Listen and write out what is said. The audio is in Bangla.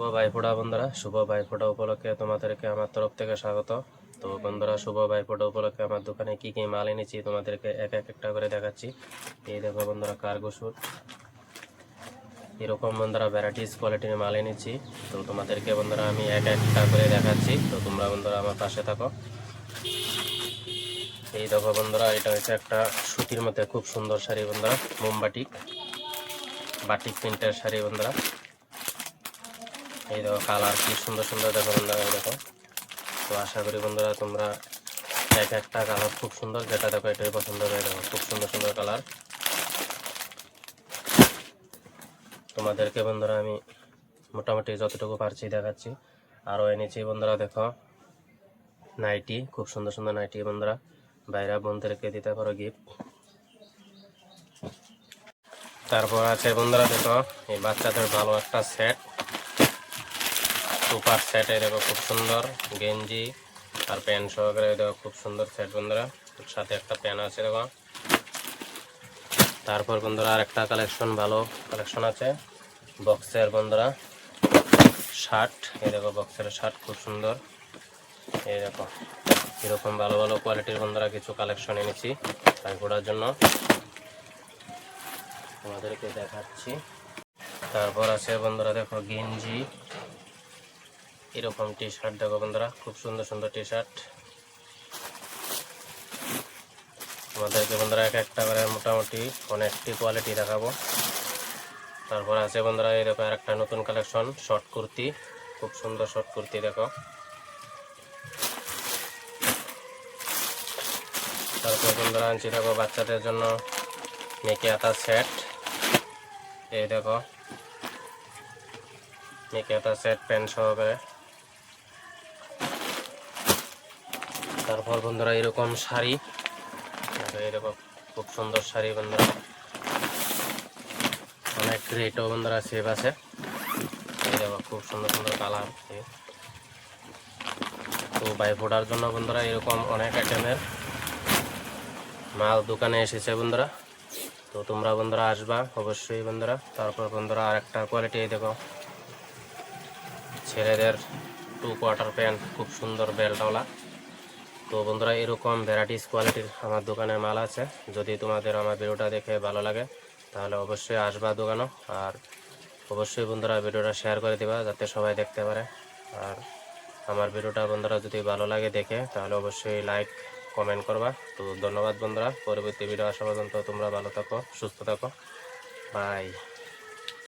শুভ ভাইফোঁটা বন্ধুরা, শুভ ভাইফোঁটা উপলক্ষে তোমাদেরকে আমার তরফ থেকে স্বাগত। তো বন্ধুরা, শুভ ভাইফোঁটা উপলক্ষে আমার দোকানে কি কি মাল এনেছি তোমাদেরকে এক একটা করে দেখাচ্ছি। এই দেখো বন্ধুরা, কার্গো স্যুট, এরকম বন্ধুরা ভ্যারাইটিস কোয়ালিটির মাল এনেছি। তো তোমাদেরকে বন্ধুরা আমি এক একটা করে দেখাচ্ছি, তো তোমরা বন্ধুরা আমার পাশে থাকো। এই দেখো বন্ধুরা, এটা হচ্ছে একটা সুতির মধ্যে খুব সুন্দর শাড়ি বন্ধুরা, মোমবাটিক বাটিক প্রিন্টের শাড়ি বন্ধুরা। এই দেখো কালার কি সুন্দর সুন্দর দেখো বন্ধুরা, এই দেখো। তো আশা করি বন্ধুরা তোমরা এক একটা কালার খুব সুন্দর, যেটা দেখো এটাই পছন্দ হবে। দেখো খুব সুন্দর সুন্দর কালার তোমাদেরকে বন্ধুরা আমি মোটামুটি যতটুকু পারছি দেখাচ্ছি। আরও এনেছি বন্ধুরা, দেখো নাইটি, খুব সুন্দর সুন্দর নাইটি বন্ধুরা, বাইরা বোনদেরকে দিতে পারো গিফট। তারপর আছে বন্ধুরা, দেখো এই বাচ্চাদের ভালো একটা সেট, সুপার সেট। এই দেখো খুব সুন্দর গেঞ্জি আর প্যান্ট সহকারে, দেখো খুব সুন্দর সেট বন্ধুরা, সাথে একটা প্যান্ট আছে দেখো। তারপর বন্ধুরা আর একটা কালেকশন, ভালো কালেকশন আছে বক্সের বন্ধুরা শার্ট। এই দেখো বক্সের শার্ট খুব সুন্দর। এই দেখো এরকম ভালো ভালো কোয়ালিটির বন্ধুরা কিছু কালেকশন এনেছি ভাইফোঁটার জন্য, তোমাদেরকে দেখাচ্ছি। তারপর আছে বন্ধুরা, দেখো গেঞ্জি, এরকম টি শার্ট দেখো বন্ধুরা, খুব সুন্দর সুন্দর টি শার্ট তোমাদেরকে বন্ধুরা এক একটা করে মোটামুটি অনেকটি কোয়ালিটি দেখাবো। তারপর আছে বন্ধুরা, এই দেখো আর একটা নতুন কালেকশন শর্ট কুর্তি, খুব সুন্দর শর্ট কুর্তি দেখো। তারপর বন্ধুরা আনছি দেখো বাচ্চাদের জন্য মেকি হাতা সেট। এই দেখো মেকি হাতা সেট প্যান্ট সহকারে। তারপর বন্ধুরা এরকম শাড়ি, এই দেখো খুব সুন্দর শাড়ি বন্ধুরা, অনেক রেটও বন্ধুরা সেভ আছে। এই দেখো খুব সুন্দর সুন্দর কালার। তো ভাইফোঁটার জন্য বন্ধুরা এরকম অনেক আইটেমের মাল দোকানে এসেছে বন্ধুরা, তো তোমরা বন্ধুরা আসবা অবশ্যই বন্ধুরা। তারপর বন্ধুরা আর একটা কোয়ালিটি, এই দেখো ছেলেদের 2 কোয়ার্টার প্যান্ট, খুব সুন্দর বেল্টওয়ালা। তো বন্ধুরা এরকম ভ্যারাইটিস কোয়ালিটির আমার দোকানে মাল আছে। যদি তোমাদের আমার ভিডিওটা দেখে ভালো লাগে তাহলে অবশ্যই আসবা দোকানে, আর অবশ্যই বন্ধুরা ভিডিওটা শেয়ার করে দিবা যাতে সবাই দেখতে পারে। আর আমার ভিডিওটা বন্ধুরা যদি ভালো লাগে দেখে তাহলে অবশ্যই লাইক কমেন্ট করবা। তো ধন্যবাদ বন্ধুরা, পরবর্তী ভিডিও আসা পর্যন্ত তোমরা ভালো থাকো, সুস্থ থাকো, বাই।